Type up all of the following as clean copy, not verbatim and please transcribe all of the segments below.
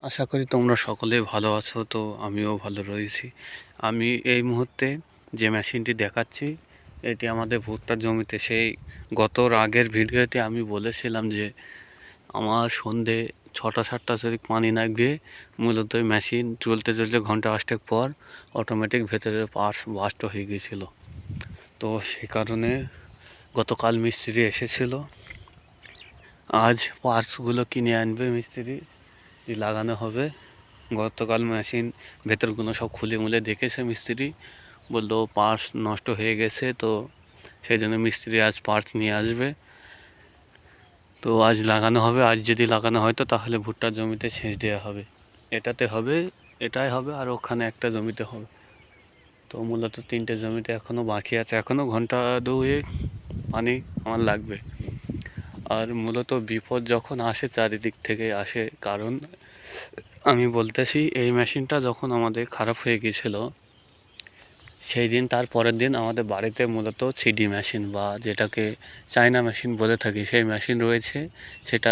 আশা করি তোমরা সকলেই ভালো আছো। তো আমিও ভালো রয়েছি। আমি এই মুহূর্তে যে মেশিনটি দেখাচ্ছি এটি আমাদের ভুট্টার জমিতে। সেই আগের ভিডিওতে আমি বলেছিলাম যে আমার সন্ধে 6টা 7টা যদি পানি না গিয়ে মূলত ওই মেশিন চলতে চলতে ঘন্টা 8 পর অটোমেটিক ভেতরের পার্টস বাস্ট হয়ে গিয়েছিল। তো সে কারণে গতকাল মিস্ত্রি এসেছিল। আজ পার্টসগুলো কিনে আনবে মিস্ত্রি, লাগানো হবে। গতকাল মেশিন ভেতরগুলো সব খুলে মুলে দেখেছে মিস্ত্রি, বললো পার্টস নষ্ট হয়ে গেছে। তো সেই জন্য মিস্ত্রি আজ পার্টস নিয়ে আসবে। তো আজ লাগানো হবে। আজ যদি লাগানো হয় তো তাহলে ভুট্টার জমিতে সেচ দেওয়া হবে। এটাতে হবে, এটাই হবে, আর ওখানে একটা জমিতে হবে। তো মূলত 3টে জমিতে এখনও বাকি আছে। এখনও ঘন্টা 2 পানি আমার লাগবে। আর মূলত বিপদ যখন আসে চারিদিক থেকে আসে, কারণ আমি বলতেছি এই মেশিনটা যখন আমাদের খারাপ হয়ে গিয়েছিল সেই দিন, তার পরের দিন আমাদের বাড়িতে মূলত সিডি মেশিন বা যেটাকে চায়না মেশিন বলে থাকি সেই মেশিন রয়েছে। সেটা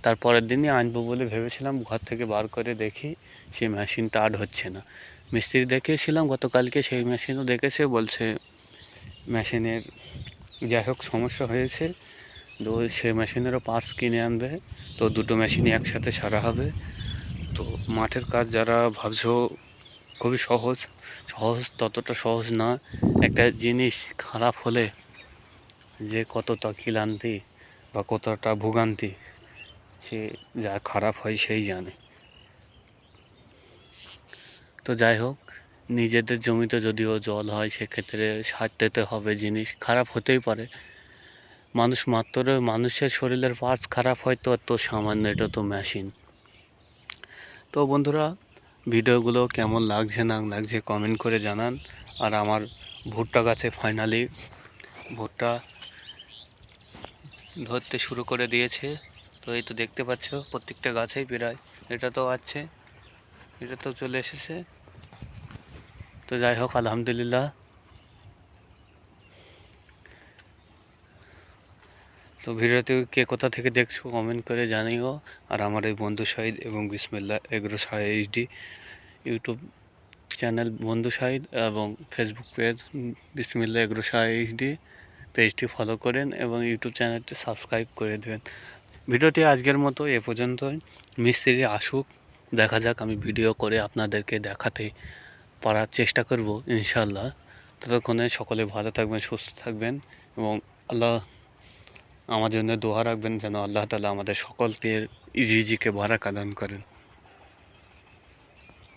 তার পরের দিনই আনবো বলে ভেবেছিলাম, ঘর থেকে বার করে দেখি সেই মেশিনটা আর হচ্ছে না। মিস্ত্রি দেখিয়েছিলাম গতকালকে, সেই মেশিনও দেখেছে, বলছে মেশিনের যাই হোক সমস্যা হয়েছে। তো সেই মেশিনেরও পার্টস কিনে আনবে। তো দুটো মেশিনই একসাথে সারা হবে। তো মাঠের কাজ যারা ভাবছো খুবই সহজ, ততটা সহজ না। একটা জিনিস খারাপ হলে যে কতটা ক্লান্তি বা কতটা ভোগান্তি সে যা খারাপ হয় সেই জানে। তো যাই হোক, নিজেদের জমিতে যদিও জল হয় সেক্ষেত্রে সার দিতে হবে। জিনিস খারাপ হতেই পারে, মানুষ মাত্র মানুষের শরীরের পার্টস খারাপ হয় তো সামান্য, এটা তো মেশিন। তো বন্ধুরা, ভিডিওগুলো কেমন লাগছে না লাগছে কমেন্ট করে জানান। আর আমার ভুট্টা গাছে ফাইনালি ভুট্টা ধরতে শুরু করে দিয়েছে। তো এই তো দেখতে পাচ্ছ প্রত্যেকটা গাছেই প্রায়, এটা তো আছে, এটা তো চলে এসেছে। তো যাই হোক, আলহামদুলিল্লাহ। তো ভিডিওতে কে কোথা থেকে দেখছো কমেন্ট করে জানিও। আর আমার এই বন্ধু শাহিদ এবং বিসমিল্লাহ এগ্রো এইচডি ইউটিউব চ্যানেল বন্ধু শাহিদ এবং ফেসবুক পেজ বিসমিল্লাহ এগ্রো এইচডি পেজটি ফলো করেন এবং ইউটিউব চ্যানেলটি সাবস্ক্রাইব করে দেবেন। ভিডিওটি আজকের মতো এ পর্যন্তই। মিস্ত্রি আসুক, দেখা যাক, আমি ভিডিও করে আপনাদেরকে দেখাতে পারার চেষ্টা করব ইনশাল্লাহ। ততক্ষণে সকলে ভালো থাকবেন, সুস্থ থাকবেন এবং আল্লাহ আমার জন্য দোয়া রাখবেন যেন আল্লাহ তাআলা আমাদের সকলকে রিজিকে বারাকা দান করেন।